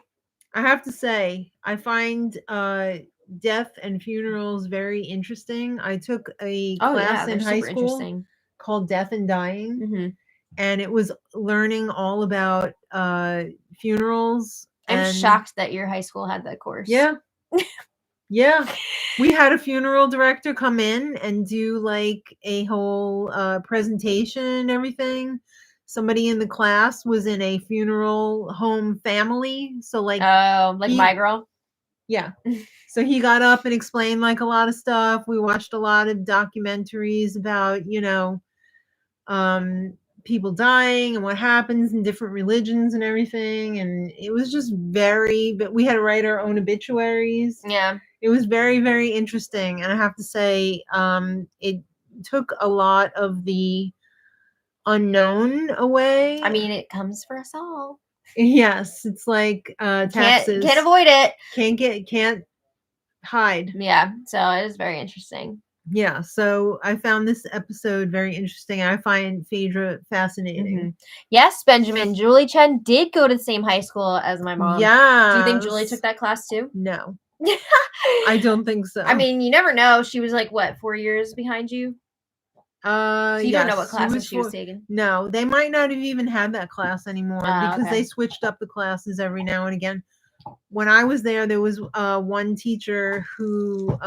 I have to say, I find death and funerals very interesting. I took a class in high school called Death and Dying, Mm-hmm. and it was learning all about funerals. I'm shocked that your high school had that course. Yeah. Yeah. We had a funeral director come in and do like a whole presentation and everything. Somebody in the class was in a funeral home family. So like, My girl. Yeah. So he got up and explained like a lot of stuff. We watched a lot of documentaries about, people dying and what happens in different religions and everything. And it was just but we had to write our own obituaries. Yeah. It was very, very interesting. And I have to say, it took a lot of the unknown away. I mean, it comes for us all. Yes. It's like taxes. Can't avoid it. Can't hide. Yeah. So it is very interesting. Yeah, so I found this episode very interesting. I find Phaedra fascinating. Mm-hmm. Yes, Benjamin. Julie Chen did go to the same high school as my mom. Yeah. Do you think Julie took that class too? No. I don't think so. I mean, you never know. She was like, what, 4 years behind you? So you don't know what classes she was taking? No, they might not have even had that class anymore because they switched up the classes every now and again. When I was there was one teacher who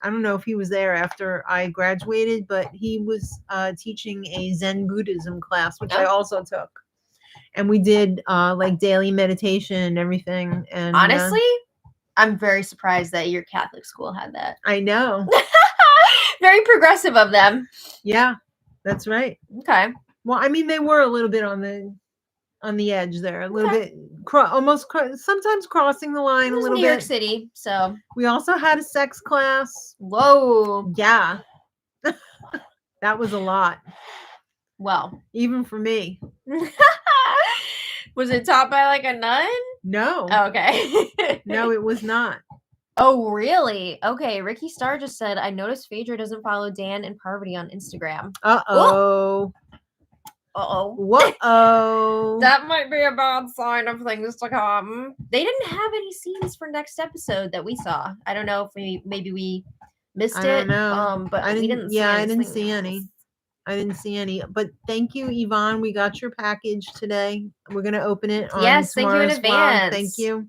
I don't know if he was there after I graduated, but he was teaching a Zen Buddhism class, which I also took. And we did like daily meditation and everything. And honestly, I'm very surprised that your Catholic school had that. I know. Very progressive of them. Yeah, that's right. Okay. Well, I mean, they were a little bit on the edge there, a little bit sometimes crossing the line a little bit. New York City, so we also had a sex class. Whoa. Yeah. That was a lot. Well, even for me. Was it taught by like a nun? No. Oh, okay. No, it was not. Oh, really? Okay. Ricky Starr just said, I noticed Phaedra doesn't follow Dan and Parvati on Instagram. Uh-oh. Uh-oh. Whoa. That might be a bad sign of things to come. They didn't have any scenes for next episode that we saw. I don't know if maybe we missed it. I don't know. But we didn't see I didn't see any. I didn't see any. But thank you, Yvonne. We got your package today. We're going to open it on Yes, thank you in advance. Thank you.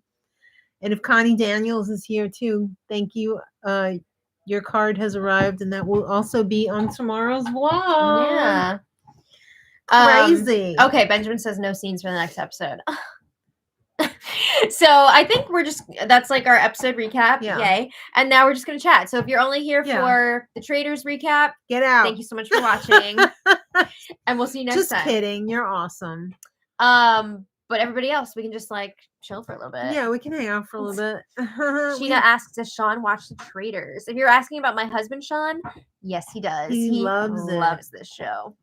And if Connie Daniels is here too, thank you. Your card has arrived, and that will also be on tomorrow's vlog. Yeah. Crazy. Okay, Benjamin says no scenes for the next episode. So I think that's like our episode recap. Yeah. Yay. And now we're just going to chat. So if you're only here for the Traitors recap, get out. Thank you so much for watching. And we'll see you next time. Just kidding. You're awesome. But everybody else, we can just like chill for a little bit. Yeah, we can hang out for a little bit. Sheena asks, does Sean watch the Traitors? If you're asking about my husband, Sean, yes, he does. He loves this show.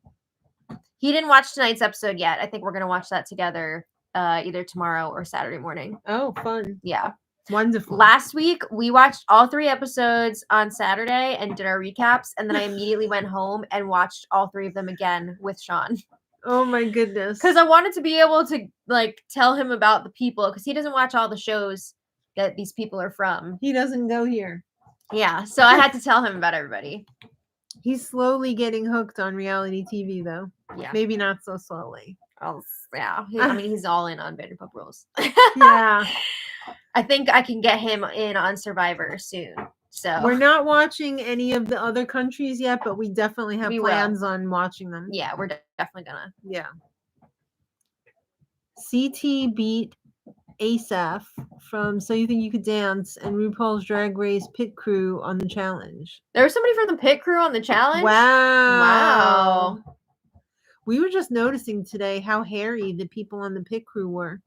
He didn't watch tonight's episode yet. I think we're going to watch that together either tomorrow or Saturday morning. Oh, fun. Yeah. Wonderful. Last week, we watched all 3 episodes on Saturday and did our recaps. And then I immediately went home and watched all 3 of them again with Sean. Oh, my goodness. Because I wanted to be able to like tell him about the people. Because he doesn't watch all the shows that these people are from. He doesn't go here. Yeah. So I had to tell him about everybody. He's slowly getting hooked on reality TV, though. Yeah. Maybe not so slowly. Oh, yeah. I mean, he's all in on Vanderpump Rules. Yeah. I think I can get him in on Survivor soon. So we're not watching any of the other countries yet, but we definitely have plans on watching them. Yeah, we're definitely gonna. Yeah. CT beat Asaph from So You Think You Could Dance and RuPaul's Drag Race pit crew on the challenge. There was somebody from the pit crew on the challenge? Wow. We were just noticing today how hairy the people on the pit crew were.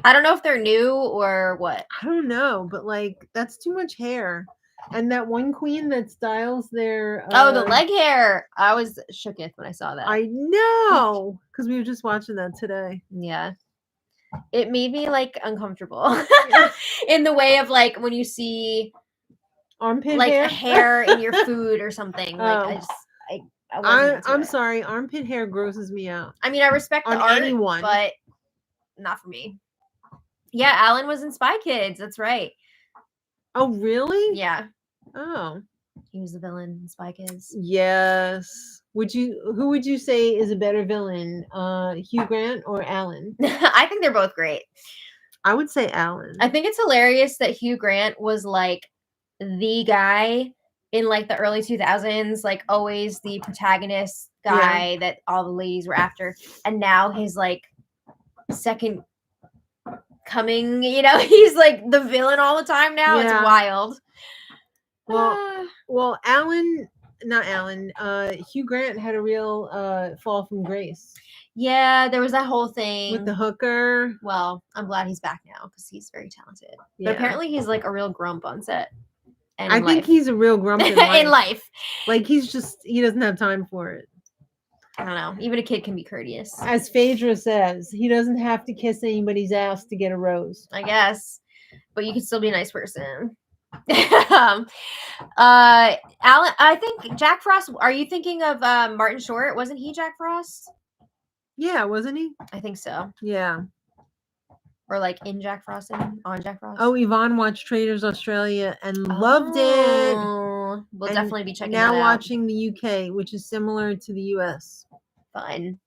I don't know if they're new or what. I don't know, but like that's too much hair. And that one queen that styles their the leg hair. I was shooketh when I saw that. I know, because we were just watching that today. Yeah. It made me like uncomfortable in the way of like when you see armpit like hair? hair in your food or something. Like I'm sorry, armpit hair grosses me out. I mean, I respect on the art, anyone, but not for me. Yeah, Alan was in Spy Kids. That's right. Oh, really? Yeah. Oh. He was the villain in Spy Kids. Yes. Who would you say is a better villain? Hugh Grant or Alan? I think they're both great. I would say Alan. I think it's hilarious that Hugh Grant was like the guy in like the early 2000s, like always the protagonist guy that all the ladies were after. And now his like second coming, he's like the villain all the time now. It's wild. Well, not Alan, Hugh Grant had a real fall from grace. Yeah, there was that whole thing with the hooker. Well, I'm glad he's back now because he's very talented. Yeah. But apparently he's like a real grump on set. And I think he's a real grump in life. in life. Like he doesn't have time for it. I don't know. Even a kid can be courteous. As Phaedra says, he doesn't have to kiss anybody's ass to get a rose. I guess. But you can still be a nice person. Alan, I think Jack Frost. Are you thinking of Martin Short? Wasn't he Jack Frost? Yeah, wasn't he? I think so. Yeah. Or like in Jack Frost and on Jack Frost. Oh, Yvonne watched Traitors Australia and loved it. We'll definitely be checking now that out. watching the UK, which is similar to the US. Fun.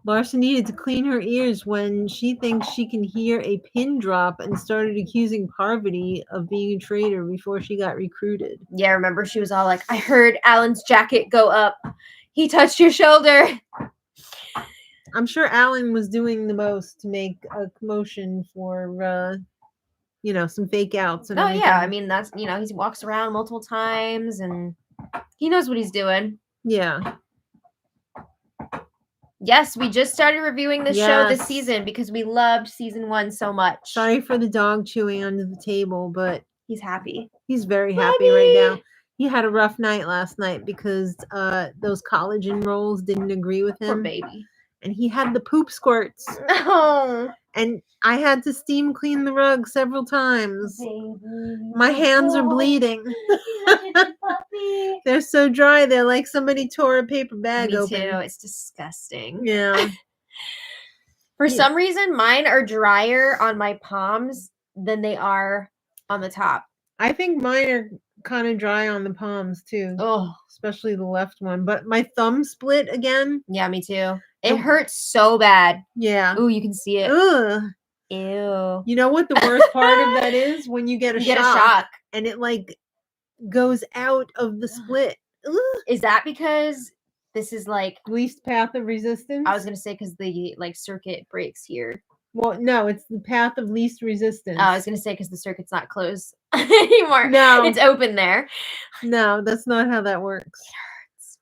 Larsa needed to clean her ears when she thinks she can hear a pin drop and started accusing Parvati of being a traitor before she got recruited. Yeah, remember she was all like, I heard Alan's jacket go up. He touched your shoulder. I'm sure Alan was doing the most to make a commotion for, some fake outs. And everything. Yeah. I mean, that's, he walks around multiple times and he knows what he's doing. Yeah. Yes, we just started reviewing this show this season because we loved season 1 so much. Sorry for the dog chewing under the table, but he's happy. He's very happy right now. He had a rough night last night because those college enrolls didn't agree with him. Poor baby. And he had the poop squirts. Oh. And I had to steam clean the rug several times. Baby. My hands are bleeding. They're so dry. They're like somebody tore a paper bag open. Me too. It's disgusting. Yeah. For some reason, mine are drier on my palms than they are on the top. I think mine are kind of dry on the palms too. Oh, especially the left one. But my thumb split again. Yeah, me too. It hurts so bad. Yeah. Ooh, you can see it. Ugh. Ew. You know what the worst part of that is? When you get a shock and it like goes out of the split. Ugh. Is that because this is like least path of resistance? I was gonna say because the like circuit breaks here. Well, no, it's the path of least resistance. I was gonna say because the circuit's not closed anymore. No, it's open there. No, that's not how that works. It hurts.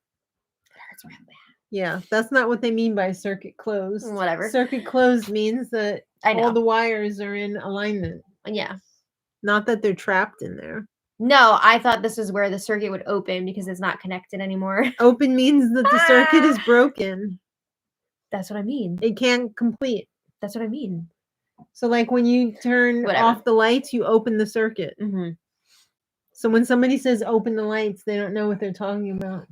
It hurts real bad. Yeah, that's not what they mean by circuit closed. Whatever. Circuit closed means that all the wires are in alignment. Yeah. Not that they're trapped in there. No, I thought this is where the circuit would open because it's not connected anymore. Open means that the circuit is broken. That's what I mean. It can't complete. That's what I mean. So like when you turn off the lights, you open the circuit. Mm-hmm. So when somebody says open the lights, they don't know what they're talking about.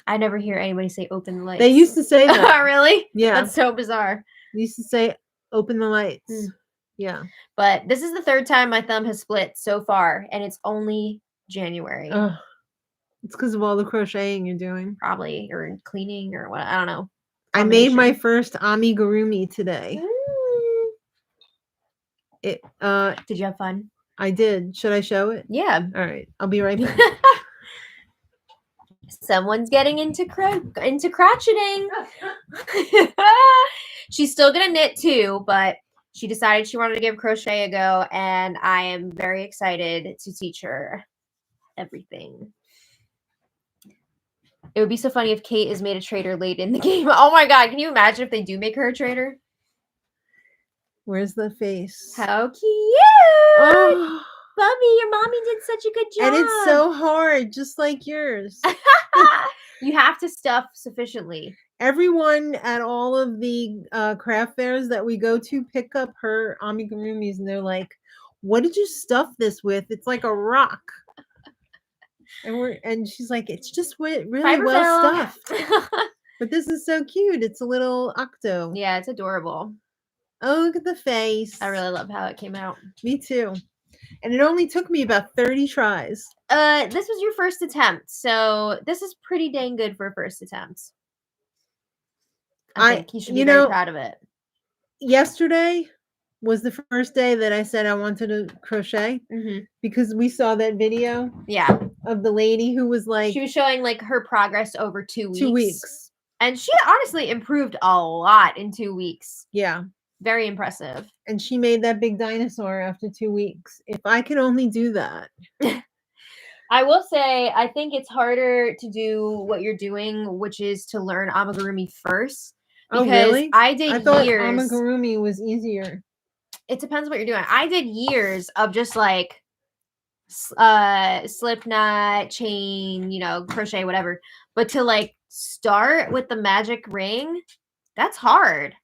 I never hear anybody say open the lights. They used to say that. Really? Yeah. That's so bizarre. They used to say open the lights. Yeah. But this is the third time my thumb has split so far, and it's only January. It's because of all the crocheting you're doing. Probably. Or cleaning or what. I don't know. I made my first amigurumi today. Did you have fun? I did. Should I show it? Yeah. All right. I'll be right back. Someone's getting into crotcheting. She's still gonna knit too, but she decided she wanted to give crochet a go, and I am very excited to teach her everything. It would be so funny if Kate is made a traitor late in the game. Oh my god, can you imagine if they do make her a traitor? Where's the face? How cute! Oh. did such a good job. And it's so hard, just like yours. You have to stuff sufficiently. Everyone at all of the craft fairs that we go to pick up her amigurumis, and they're like, "What did you stuff this with? It's like a rock." And she's like, "It's just really well stuffed." But this is so cute. It's a little octo. Yeah, it's adorable. Oh, look at the face. I really love how it came out. Me too. And it only took me about 30 tries. This was your first attempt, so this is pretty dang good for a first attempt. I think you should be very proud of it. Yesterday was the first day that I said I wanted to crochet because we saw that video. Yeah. Of the lady who was like, she was showing like her progress over 2 weeks. 2 weeks. And she honestly improved a lot in 2 weeks. Yeah. Very impressive. And she made that big dinosaur after 2 weeks. If I could only do that. I will say, I think it's harder to do what you're doing, which is to learn amigurumi first. Because really? I thought years. Amigurumi was easier. It depends what you're doing. I did years of just like slip knot, chain, crochet, whatever. But to like start with the magic ring, that's hard.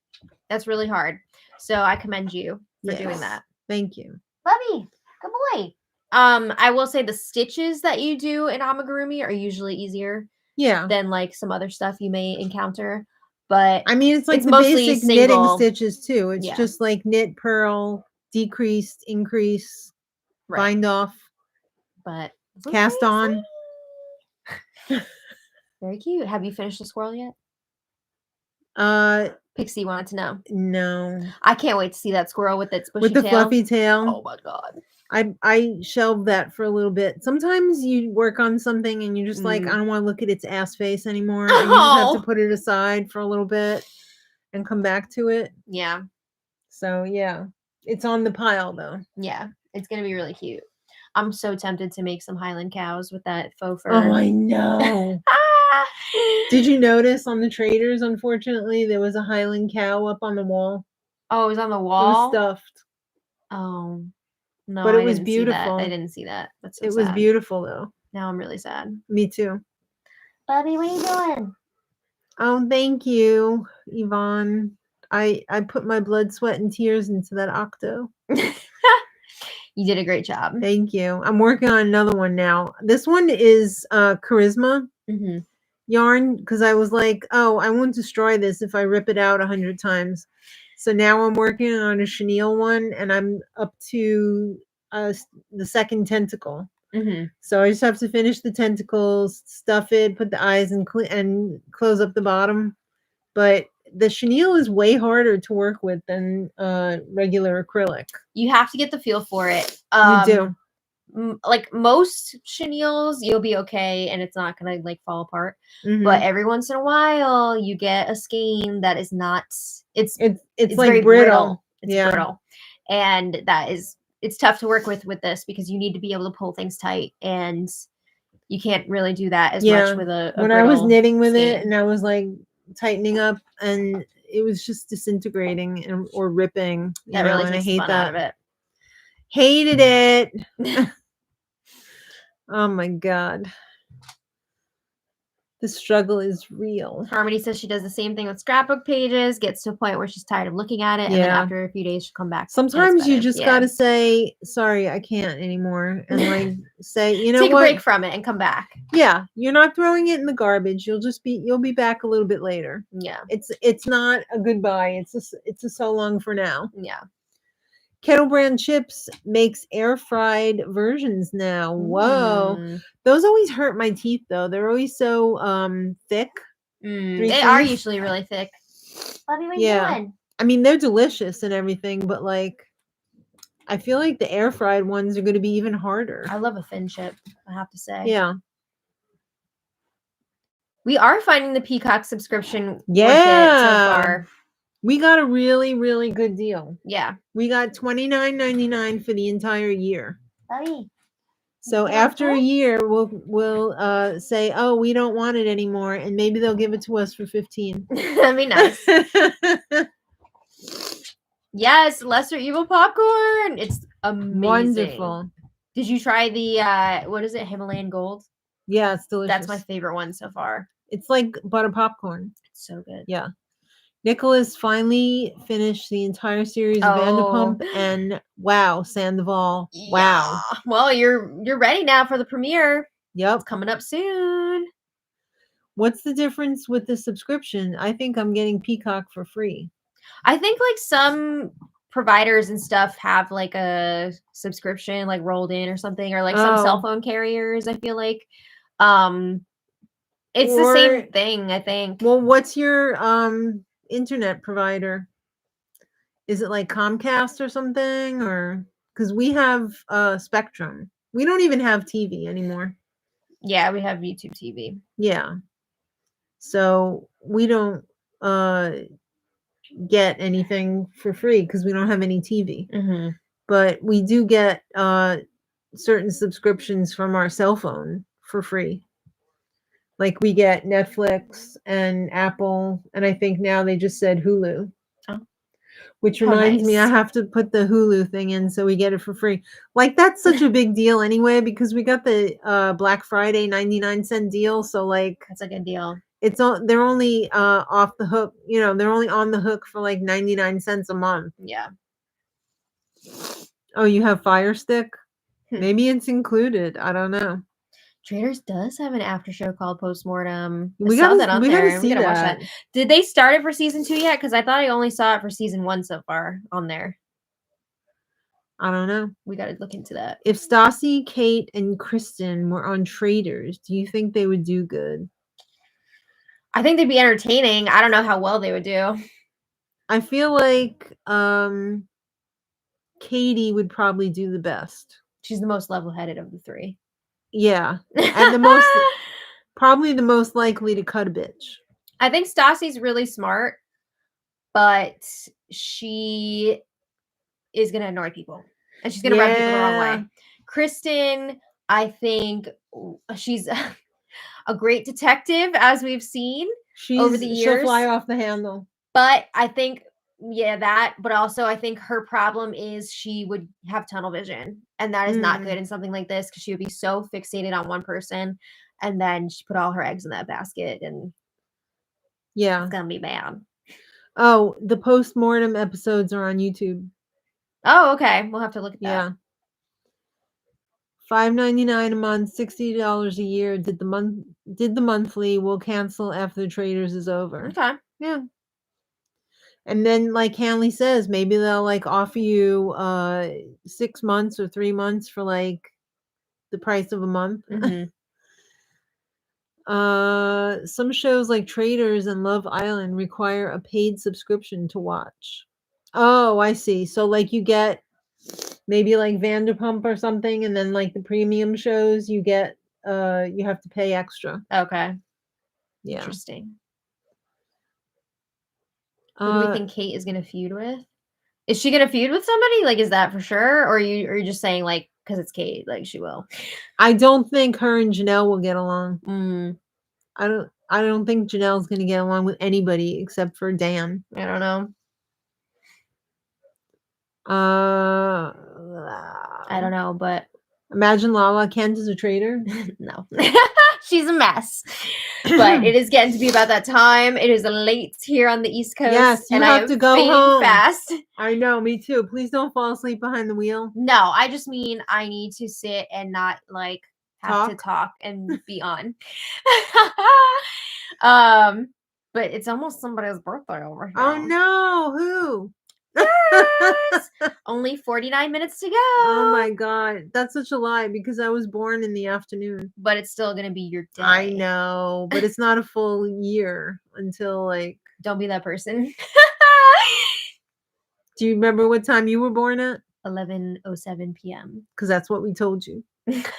That's really hard. So I commend you for doing that. Thank you. Bubby, good boy. I will say the stitches that you do in amigurumi are usually easier than like some other stuff you may encounter. But I mean, it's like the basic knitting stitches too. It's just like knit, purl, decrease, increase, bind off, but cast on. Very cute. Have you finished the squirrel yet? Pixie wanted to know. No. I can't wait to see that squirrel with its bushy tail. With the fluffy tail. Oh my god. I shelved that for a little bit. Sometimes you work on something and you're just like, I don't want to look at its ass face anymore. And you just have to put it aside for a little bit and come back to it. Yeah. So yeah. It's on the pile though. Yeah. It's gonna be really cute. I'm so tempted to make some Highland cows with that faux fur. Oh, I know. Did you notice on the Traitors, unfortunately, there was a Highland cow up on the wall? Oh, it was on the wall? It was stuffed. Oh. No, but it was beautiful. I didn't see that. That's so it sad. was beautiful though. Now I'm really sad. Me too. Bubby, what are you doing? Oh, thank you, Yvonne. I put my blood, sweat, and tears into that octo. You did a great job. Thank you. I'm working on another one now. This one is charisma yarn because I was like, oh, I won't destroy this if I rip it out 100 times. So now I'm working on a chenille one, and I'm up to the second tentacle. So I just have to finish the tentacles, stuff it, put the eyes, and close up the bottom. But the chenille is way harder to work with than regular acrylic. You have to get the feel for it. You do. Like most chenilles, you'll be okay, and it's not gonna like fall apart. But every once in a while, you get a skein that is not. It's like very brittle. It's brittle, and it's tough to work with this because you need to be able to pull things tight, and you can't really do that as much with a when I was knitting with it, and I was like tightening up, and it was just disintegrating or ripping. That really and takes I hate fun that. Out of it. Hated it. Oh my god. The struggle is real. Harmony says she does the same thing with scrapbook pages, gets to a point where she's tired of looking at it, and then after a few days she'll come back. Sometimes you just gotta say, sorry, I can't anymore. And like say, you know take what? a break from it and come back. Yeah. You're not throwing it in the garbage. You'll be back a little bit later. Yeah. It's not a goodbye. It's a so long for now. Yeah. Kettle Brand Chips makes air fried versions now. Whoa. Those always hurt my teeth though. They're always so thick. They are usually really thick. Bobby, what are you doing? I mean, they're delicious and everything, but like I feel like the air fried ones are going to be even harder. I love a thin chip, I have to say. Yeah. We are finding the Peacock subscription worth it so far. We got a really, really good deal. Yeah. We got $29.99 for the entire year. Buddy. So after a year, we'll say, oh, we don't want it anymore, and maybe they'll give it to us for $15. That'd be nice. Yes, Lesser Evil popcorn. It's amazing. Wonderful. Did you try the what is it, Himalayan Gold? Yeah, it's delicious. That's my favorite one so far. It's like butter popcorn. It's so good. Yeah. Nicholas finally finished the entire series of Vanderpump, and wow, Sandoval. Wow. Yeah. Well, you're ready now for the premiere. Yep. It's coming up soon. What's the difference with the subscription? I think I'm getting Peacock for free. I think like some providers and stuff have like a subscription like rolled in or something, or like some cell phone carriers, I feel like. It's the same thing, I think. Well, what's your internet provider? Is it like Comcast or something? Or because we have Spectrum. We don't even have TV anymore. Yeah, we have YouTube TV. Yeah. So we don't get anything for free because we don't have any TV. Mm-hmm. But we do get certain subscriptions from our cell phone for free. Like we get Netflix and Apple, and I think now they just said Hulu. Oh. Which reminds me, I have to put the Hulu thing in so we get it for free. Like that's such a big deal anyway because we got the Black Friday 99-cent deal. So like that's a good deal. They're only off the hook. You know, they're only on the hook for like 99 cents a month. Yeah. Oh, you have Fire Stick? Maybe it's included. I don't know. Traitors does have an after show called Postmortem. We got that on there. We gotta watch that. Did they start it for season 2 yet? Because I thought I only saw it for season 1 so far on there. I don't know. We gotta look into that. If Stassi, Kate, and Kristen were on Traitors, do you think they would do good? I think they'd be entertaining. I don't know how well they would do. I feel like Katie would probably do the best. She's the most level-headed of the 3. Yeah. And probably the most likely to cut a bitch. I think Stassi's really smart, but she is going to annoy people. And she's going to rub people the wrong way. Kristen, I think she's a great detective, as we've seen over the years. She'll fly off the handle. But I think, but also I think her problem is she would have tunnel vision. And that is not good in something like this because she would be so fixated on one person. And then she put all her eggs in that basket. And it's going to be bad. Oh, the postmortem episodes are on YouTube. Oh, okay. We'll have to look at that. Yeah. $5.99 a month, $60 a year. Did the monthly. We'll cancel after the Traitors is over. Okay. Yeah. And then, like Hanley says, maybe they'll like offer you 6 months or 3 months for like the price of a month. Mm-hmm. Some shows like Traitors and Love Island require a paid subscription to watch. Oh, I see. So like you get maybe like Vanderpump or something, and then like the premium shows you get you have to pay extra. Okay. Yeah. Interesting. Who do we think Kate is going to feud with? Is she going to feud with somebody? Like, is that for sure? Or are you just saying, like, because it's Kate, like, she will? I don't think her and Janelle will get along. I don't think Janelle's going to get along with anybody except for Dan. I don't know. I don't know, but... Imagine Lala Kent is a traitor. No. She's a mess. But it is getting to be about that time. It is late here on the East Coast. Yes, you have to go home fast. I know, me too. Please don't fall asleep behind the wheel. No, I just mean I need to sit and not like have to talk and be on. But it's almost somebody's birthday over here. Oh no, who? Yes! Only 49 minutes to go. Oh my god, that's such a lie because I was born in the afternoon. But it's still gonna be your day. I know, but it's not a full year until like. Don't be that person. Do you remember what time you were born at? 11:07 p.m. Because that's what we told you. What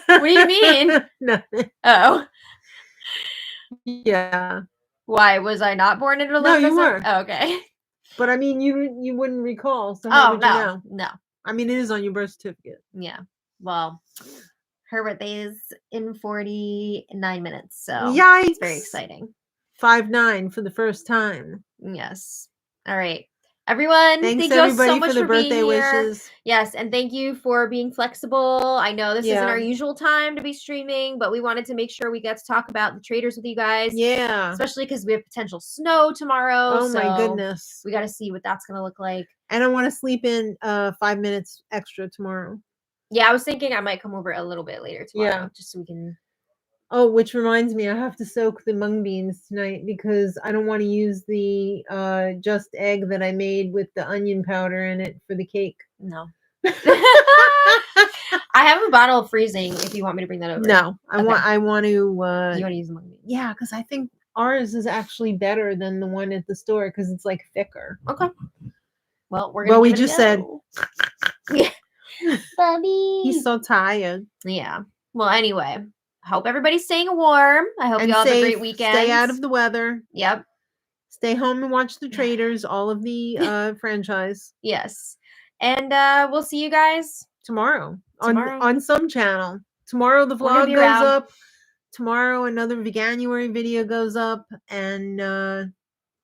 do you mean? Nothing. Oh. Yeah. Why was I not born at 11? No, you were. Oh, okay. But I mean, you wouldn't recall. So how would you know? No. I mean, it is on your birth certificate. Yeah. Well, her birthday is in 49 minutes, so yikes! It's very exciting. 5'9" for the first time. Yes. All right. Everyone, Thanks thank you all so everybody much for the birthday being here. wishes. Yes, and thank you for being flexible. I know this isn't our usual time to be streaming, but we wanted to make sure we got to talk about the Traitors with you guys. Yeah. Especially because we have potential snow tomorrow. Oh my goodness. We got to see what that's going to look like. And I want to sleep in 5 minutes extra tomorrow. Yeah, I was thinking I might come over a little bit later tomorrow. Yeah. Just so we can... Oh, which reminds me, I have to soak the mung beans tonight because I don't want to use the just egg that I made with the onion powder in it for the cake. No. I have a bottle of freezing if you want me to bring that over. No, I want to you want to use the mung beans? Yeah, because I think ours is actually better than the one at the store because it's like thicker. Okay. Well, we're gonna. We just said. Yeah. Bubby. He's so tired. Yeah. Well, anyway, hope everybody's staying warm. I hope you all have a great weekend. Stay out of the weather. Yep. Stay home and watch the Traitors, all of the franchise. Yes. And we'll see you guys tomorrow. On some channel. Tomorrow the vlog goes up. Tomorrow another Veganuary video goes up. And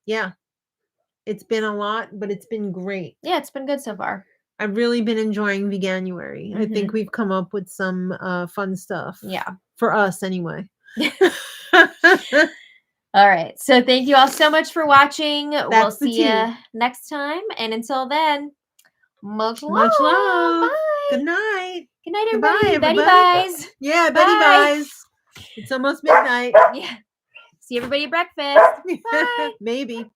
yeah. It's been a lot, but it's been great. Yeah, it's been good so far. I've really been enjoying Veganuary. Mm-hmm. I think we've come up with some fun stuff. Yeah. For us anyway. All right. So thank you all so much for watching. We'll see you next time. And until then, much love. Much love. Bye. Good night. Good night, everybody. Goodbye, Betty buys. Yeah, Betty buys. It's almost midnight. Yeah. See everybody at breakfast. Bye. Maybe.